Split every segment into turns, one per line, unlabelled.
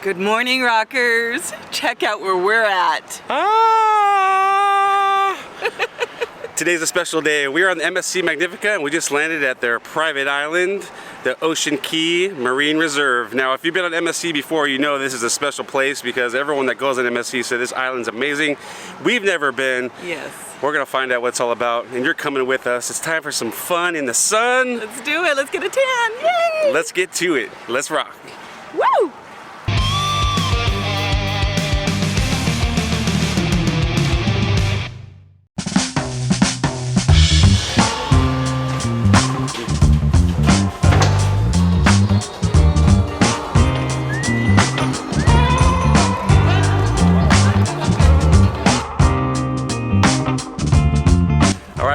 Good morning, rockers. Check out where we're at.
Today's a special day. We are on the MSC Magnifica and we just landed at their private island, the Ocean Cay Marine Reserve. Now, if you've been on MSC before, you know this is a special place because everyone that goes on MSC said this island's amazing. We've never been.
Yes.
We're gonna find out what it's all about, and you're coming with us. It's time for some fun in the sun.
Let's do it. Let's get a tan. Yay!
Let's get to it. Let's rock.
Woo!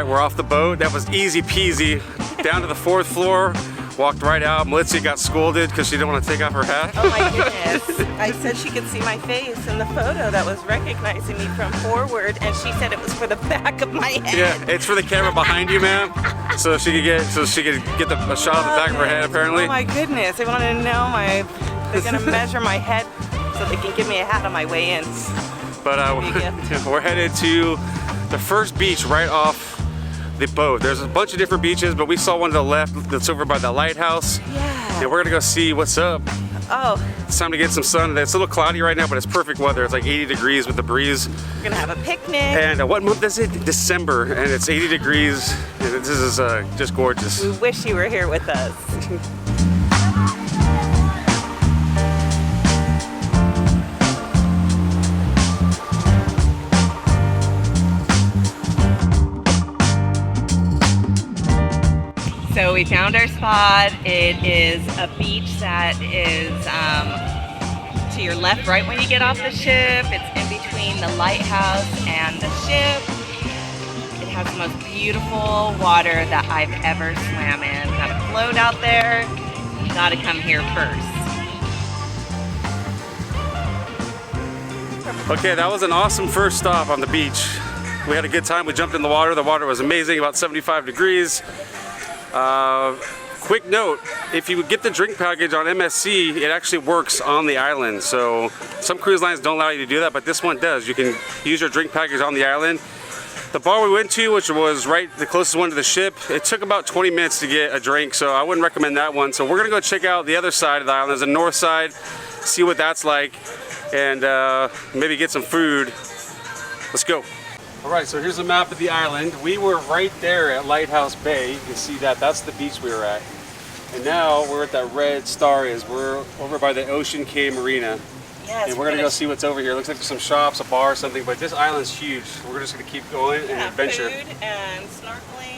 We're off the boat. That was easy peasy. Down to the 4th floor, walked right out. Melissa got scolded because she didn't want to take off her hat.
Oh my goodness. I said she could see my face in the photo that was recognizing me from forward, and she said it was for the back of my head.
Yeah, it's for the camera behind you, ma'am. So she could get a shot of the back of her head, apparently.
Oh my goodness. They wanted to know they're gonna measure my head so they can give me a hat on my way in.
But we're headed to the first beach right off the boat. There's a bunch of different beaches, but we saw one to the left that's over by the lighthouse.
Yeah.
And we're gonna go see what's up.
Oh.
It's time to get some sun. It's a little cloudy right now, but it's perfect weather. It's like 80 degrees with the breeze.
We're gonna have a picnic.
And what month is it? December, and it's 80 degrees. And this is just gorgeous.
We wish you were here with us. So we found our spot. It is a beach that is to your left, right when you get off the ship. It's in between the lighthouse and the ship. It has the most beautiful water that I've ever swam in. Got a float out there. You gotta come here first.
Okay, that was an awesome first stop on the beach. We had a good time. We jumped in the water. The water was amazing, about 75 degrees. Quick note, if you get the drink package on MSC, it actually works on the island. So some cruise lines don't allow you to do that, but this one does. You can use your drink package on the island. The bar we went to, which was the closest one to the ship, it took about 20 minutes to get a drink, so I wouldn't recommend that one. So we're gonna go check out the other side of the island. There's a north side, see what that's like, and maybe get some food. Let's go. All right, so here's a map of the island. We were right there at Lighthouse Bay. You can see that. That's the beach we were at. And now we're at that red star We're over by the Ocean Cay Marina.
Yes,
and we're gonna go see what's over here. Looks like there's some shops, a bar, or something, but this island's huge. We're just gonna keep going and adventure.
Food and snorkeling.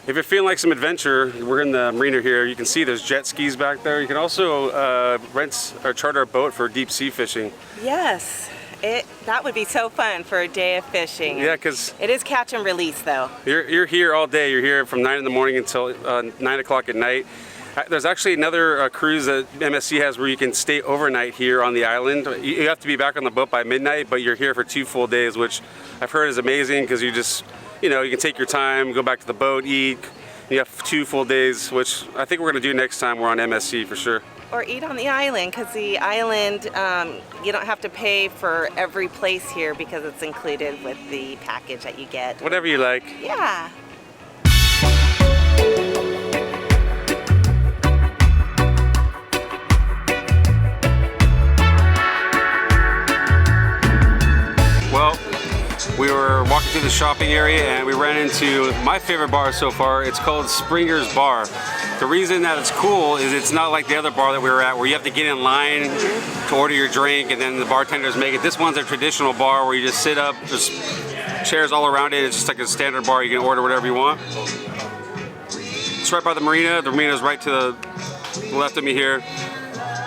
If you're feeling like some adventure, we're in the marina here. You can see there's jet skis back there. You can also rent or charter a boat for deep sea fishing.
Yes, that would be so fun for a day of fishing.
Yeah, because
it is catch and release though.
You're here all day. You're here from 9 in the morning until 9 o'clock at night. There's actually another cruise that MSC has where you can stay overnight here on the island. You have to be back on the boat by midnight, but you're here for 2 full days, which I've heard is amazing because you can take your time, go back to the boat, eat. You have 2 full days, which I think we're gonna do next time we're on MSC for sure.
Or eat on the island, because the island, you don't have to pay for every place here because it's included with the package that you get.
Whatever you like.
Yeah.
Well, we were walking through the shopping area and we ran into my favorite bar so far. It's called Springer's Bar. The reason that it's cool is it's not like the other bar that we were at where you have to get in line to order your drink and then the bartenders make it. This one's a traditional bar where you just sit up, there's chairs all around it. It's just like a standard bar. You can order whatever you want. It's right by the marina. The marina's right to the left of me here.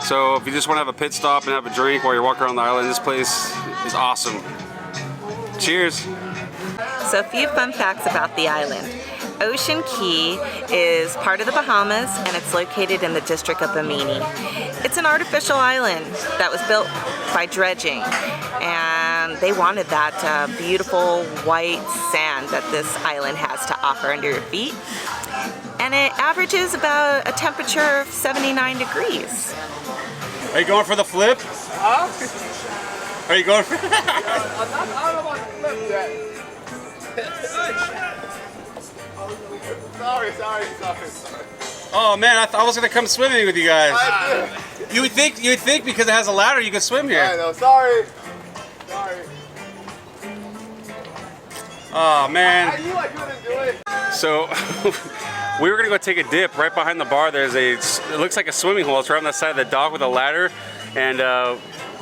So if you just want to have a pit stop and have a drink while you're walking around the island, this place is awesome. Cheers.
So a few fun facts about the island. Ocean Cay is part of the Bahamas and it's located in the district of Bimini. It's an artificial island that was built by dredging, and they wanted that beautiful white sand that this island has to offer under your feet. And it averages about a temperature of 79 degrees.
Are you going for the flip?
Huh?
Are you going for
I don't know about the flip yet. Sorry.
Oh man, I was gonna come swimming with you guys. You would think because it has a ladder you could swim
I
here.
know, sorry.
Oh man.
I knew I couldn't do it.
So we were gonna go take a dip right behind the bar. There's it looks like a swimming hole. It's right on the side of the dock with a ladder, and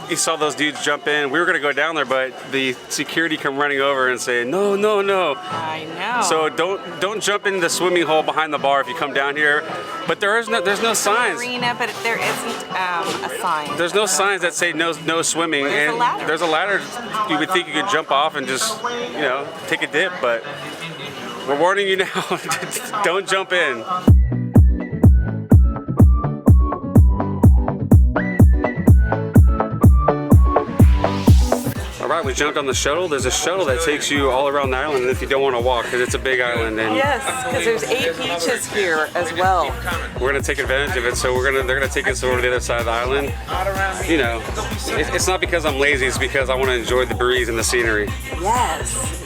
you saw those dudes jump in. We were gonna go down there, but the security come running over and say, no.
I know.
So don't jump into the swimming hole behind the bar if you come down here. But there's no signs.
Arena, but there isn't a sign.
There's no signs that say no swimming.
There's a ladder.
There's a ladder. You would think you could jump off and just take a dip, but we're warning you now. Don't jump in. All right, we jumped on the shuttle. There's a shuttle that takes you all around the island if you don't want to walk, because it's a big island. And
Yes, because there's 8 beaches here as well.
we're gonna take advantage of it. So they're gonna take us over to the other side of the island. You know, it's not because I'm lazy. It's because I want to enjoy the breeze and the scenery.
Yes.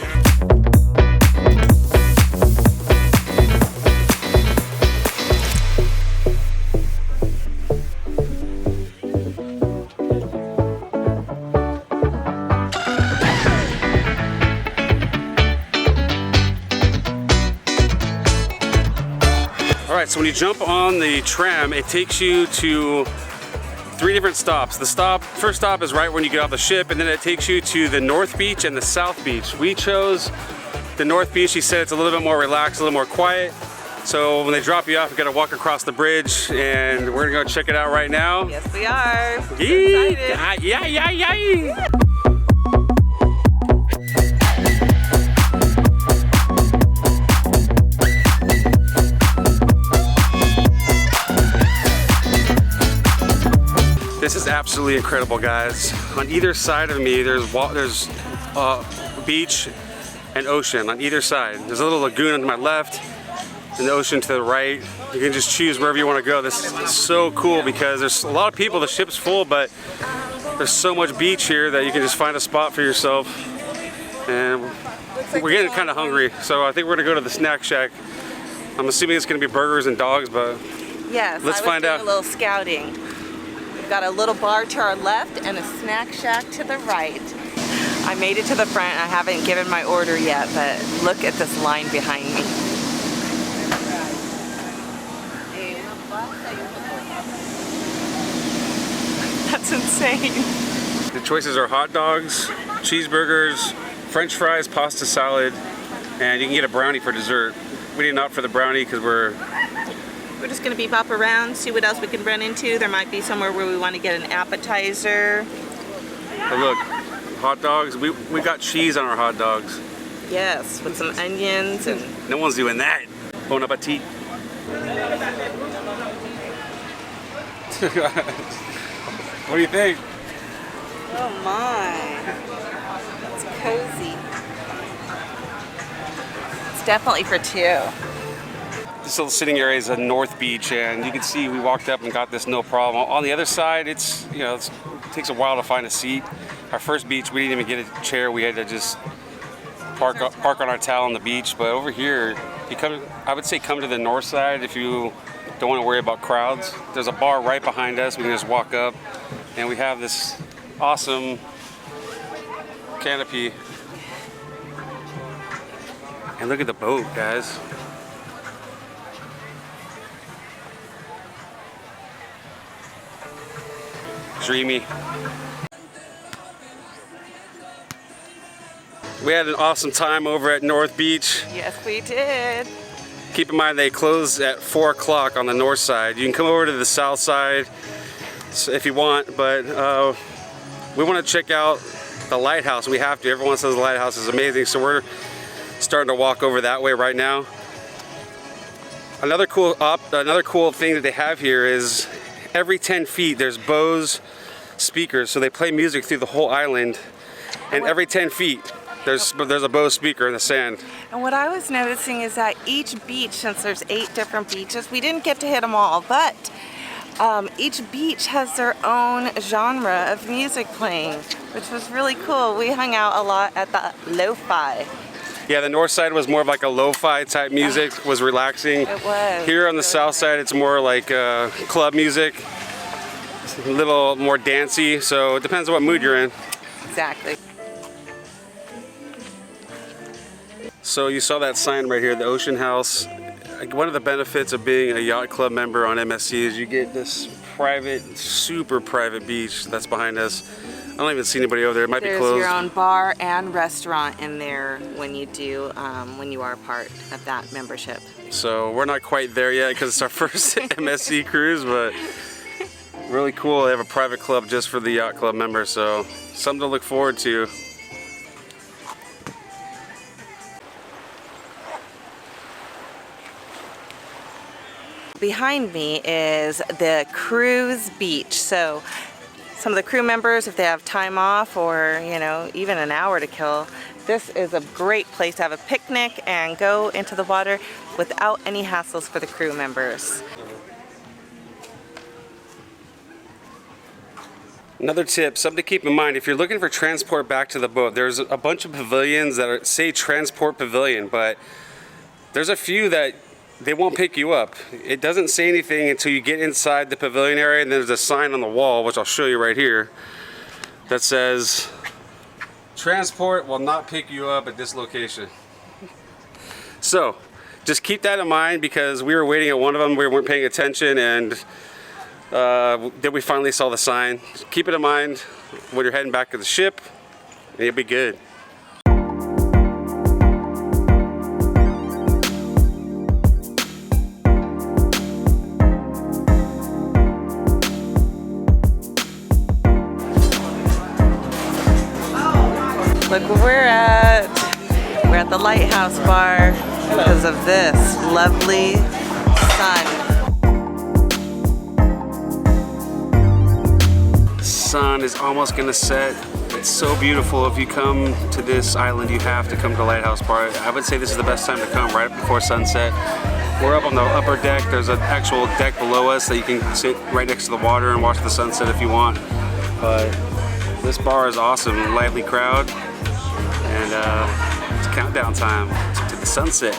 All right, so when you jump on the tram, it takes you to 3 different stops. The first stop is right when you get off the ship, and then it takes you to the North Beach and the South Beach. We chose the North Beach. He said it's a little bit more relaxed, a little more quiet. So when they drop you off, you gotta walk across the bridge, and we're gonna go check it out right now.
Yes, we are. So
Yee!
excited.
Yeah. This is absolutely incredible, guys. On either side of me, there's beach and ocean on either side. There's a little lagoon on my left and the ocean to the right. You can just choose wherever you want to go. This is so cool because there's a lot of people. The ship's full, but there's so much beach here that you can just find a spot for yourself. And we're getting kind of hungry, so I think we're gonna go to the snack shack. I'm assuming it's gonna be burgers and dogs, but
Yes,
Let's find
doing
out.
a little scouting. We've got a little bar to our left and a snack shack to the right. I made it to the front. I haven't given my order yet, but look at this line behind me. That's insane.
the choices are hot dogs, cheeseburgers, French fries, pasta salad, and you can get a brownie for dessert. We didn't opt for the brownie because we're
just gonna beep up around, see what else we can run into. There might be somewhere where we want to get an appetizer.
oh, look, hot dogs. We got cheese on our hot dogs.
Yes, with some onions and
No one's doing that. Bon appetit. What do you think?
oh my, that's cozy. It's definitely for 2.
This little sitting area is a North Beach, and you can see we walked up and got this no problem. On the other side, it takes a while to find a seat. Our first beach, we didn't even get a chair. We had to just park on our towel on the beach. But over here, I would say come to the north side if you don't want to worry about crowds. There's a bar right behind us. We can just walk up, and we have this awesome canopy. And look at the boat, guys. Dreamy. We had an awesome time over at North Beach.
Yes, we did.
Keep in mind they close at 4 o'clock on the north side. You can come over to the south side if you want, but we want to check out the lighthouse. We have to. Everyone says the lighthouse is amazing, so we're starting to walk over that way right now. Another cool thing that they have here is every 10 feet there's Bose speakers, so they play music through the whole island, and every 10 feet. There's a Bose speaker in the sand.
And what I was noticing is that each beach, since there's 8 different beaches, we didn't get to hit them all, but each beach has their own genre of music playing, which was really cool. We hung out a lot at the lo-fi.
Yeah, the north side was more of like a lo-fi type music, was relaxing.
It was.
Here on the south side, it's more like club music, a little more dancey, so it depends on what mood you're in.
Exactly.
So you saw that sign right here, the Ocean House. One of the benefits of being a Yacht Club member on MSC is you get this private, super private beach that's behind us. I don't even see anybody over there. It might be closed.
There's your own bar and restaurant in there when you do, when you are part of that membership.
So we're not quite there yet because it's our first MSC cruise, but really cool. They have a private club just for the Yacht Club members, so something to look forward to.
Behind me is the cruise beach. So some of the crew members, if they have time off or, you know, even an hour to kill, this is a great place to have a picnic and go into the water without any hassles for the crew members.
Another tip, something to keep in mind, if you're looking for transport back to the boat, there's a bunch of pavilions that say transport pavilion, but there's a few that they won't pick you up. It doesn't say anything until you get inside the pavilion area, and there's a sign on the wall, which I'll show you right here, that says, transport will not pick you up at this location. So, just keep that in mind because we were waiting at one of them, we weren't paying attention, and then we finally saw the sign. Just keep it in mind when you're heading back to the ship, and you'll be good.
Look where we're at. We're at the Lighthouse Bar because of this lovely sun.
The sun is almost gonna set. It's so beautiful. If you come to this island, you have to come to Lighthouse Bar. I would say this is the best time to come, right before sunset. We're up on the upper deck. There's an actual deck below us that you can sit right next to the water and watch the sunset if you want. But this bar is awesome, lively crowd. And it's countdown time to the sunset.